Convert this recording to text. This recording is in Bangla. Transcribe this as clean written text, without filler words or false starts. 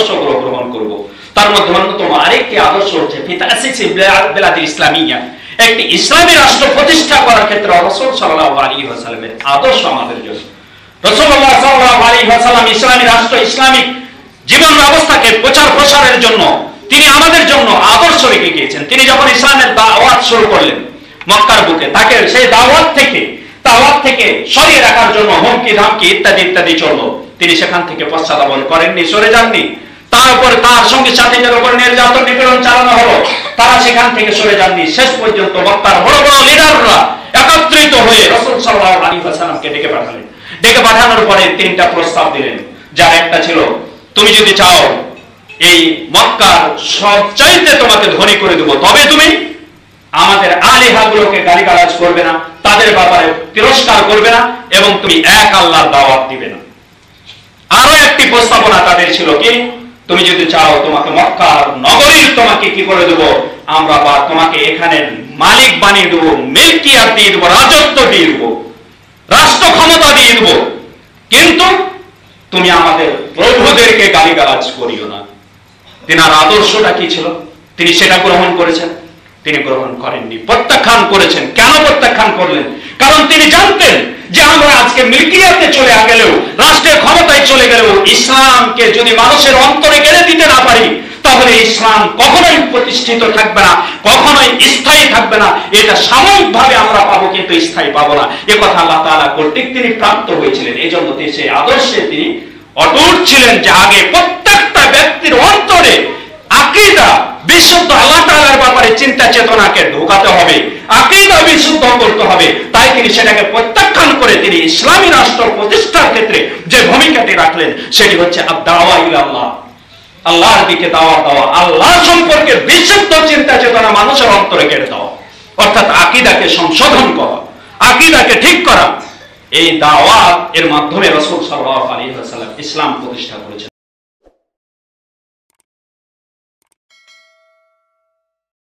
আদর্শগুলো গ্রহণ করব। তার মধ্যে অন্যতম আরেকটি আদর্শ হচ্ছে ফি তাসিসি বিলাদিল ইসলামিয়া, একটি ইসলামী রাষ্ট্র প্রতিষ্ঠা করার ক্ষেত্রে রাসূল সাল্লাল্লাহু আলাইহি ওয়াসাল্লামের আদর্শ আমাদের জন্য। রাসূলুল্লাহ সাল্লাল্লাহু আলাইহি ওয়াসাল্লাম ইসলামী রাষ্ট্র, ইসলামিক জীবন ব্যবস্থাকে প্রচার প্রসারের জন্য তিনি আমাদের জন্য আদর্শ রেখে গিয়েছেন। তিনি যখন ইসলামের দাওয়াত শুরু করলেন মক্কার বুকে, তাকে সেই দাওয়াত থেকে সরিয়ে রাখার জন্য হুমকি ধামকি ইত্যাদি ইত্যাদি চললো। তিনি সেখান থেকে পশ্চাৎপদ করেননি, সরে যাননি। তারপর তার সঙ্গে সাথীদের উপর নির্যাতন নিপীড়ন চালানো হলো, তারা সেখান থেকে সরে যাননি। শেষ পর্যন্ত মক্কার বড় বড় লিডাররা একত্রিত হয়ে রাসূল সাল্লাল্লাহু আলাইহি ওয়াসাল্লামকে ডেকে পাঠালেন। ডেকে পাঠানোর পরে তিনটা প্রস্তাব দিলেন, যার একটা ছিল, তুমি যদি চাও এই মক্কার সবচাইতে তোমাকে ধনী করে দেব, তবে তুমি আমাদের আলিহাগুলোকে গালিগালাজ করবে না, তাদের ব্যাপারে তিরস্কার করবে না, এবং তুমি এক আল্লাহর দাওয়াত দিবে না। আরো একটি প্রস্তাবনা তাদের ছিল কি, তুমি যদি চাও তোমাকে মক্কার নগরীর তোমাকে কি করে দেব, আমরা বা তোমাকে এখানে মালিক বানিয়ে দেবো, মিল্কিয়াত দিয়ে দেবো, রাজত্ব দিয়ে দেবো, রাষ্ট্র ক্ষমতা দিয়ে দেবো, কিন্তু তুমি আমাদের প্রভুদেরকে গালিগালাজ করিও না। তিনার আদর্শটা কি ছিল, তিনি সেটা গ্রহণ করেছেন? তিনি গ্রহণ করেননি, প্রত্যাখ্যান করেছেন। কেন প্রত্যাখ্যান করলেন? কারণ তিনি জানতেন যে আমরা আজকে মিল্কিয়াতে চলে গেলেও, রাষ্ট্রের ক্ষমতায় চলে গেলেও, ইসলামকে যদি মানুষের অন্তরে গেড়ে দিতে না পারি, তাহলে ইসলাম কখনোই প্রতিষ্ঠিত থাকবে না, কখনোই স্থায়ী থাকবে না। এটা সাময়িকভাবে আমরা পাবো, কিন্তু স্থায়ী পাবো না। এ কথা আল্লাহ তাআলা কর্তৃক তিনি প্রাপ্ত হয়েছিলেন। এই জন্য সেই আদর্শে তিনি অটুট ছিলেন যে আগে প্রত্যেকটা ব্যক্তির অন্তরে আকীদা বিশুদ্ধ, আল্লাহ তাআলার ব্যাপারে চিন্তা চেতনাকে ঢোকাতে হবে, আকীদা বিশুদ্ধ করতে হবে। তাই তিনি সেটাকে প্রত্যাখ্যান করে তিনি ইসলামী রাষ্ট্র প্রতিষ্ঠার ক্ষেত্রে যে ভূমিকাটি রাখলেন, সেটি হচ্ছে আদ-দাওয়া ইলাল্লাহ, আল্লাহর দিকে দাওয়াত দেওয়া, আল্লাহ সম্পর্কে বিশুদ্ধ চিন্তা চেতনা মানুষের অন্তরে গেড়ে দেওয়া, অর্থাৎ আকীদাকে সংশোধন করা, আকীদাকে ঠিক করা। এই দাওয়াত এর মাধ্যমে রাসূল সাল্লাল্লাহু আলাইহি ওয়াসাল্লাম ইসলাম প্রতিষ্ঠা করেছেন।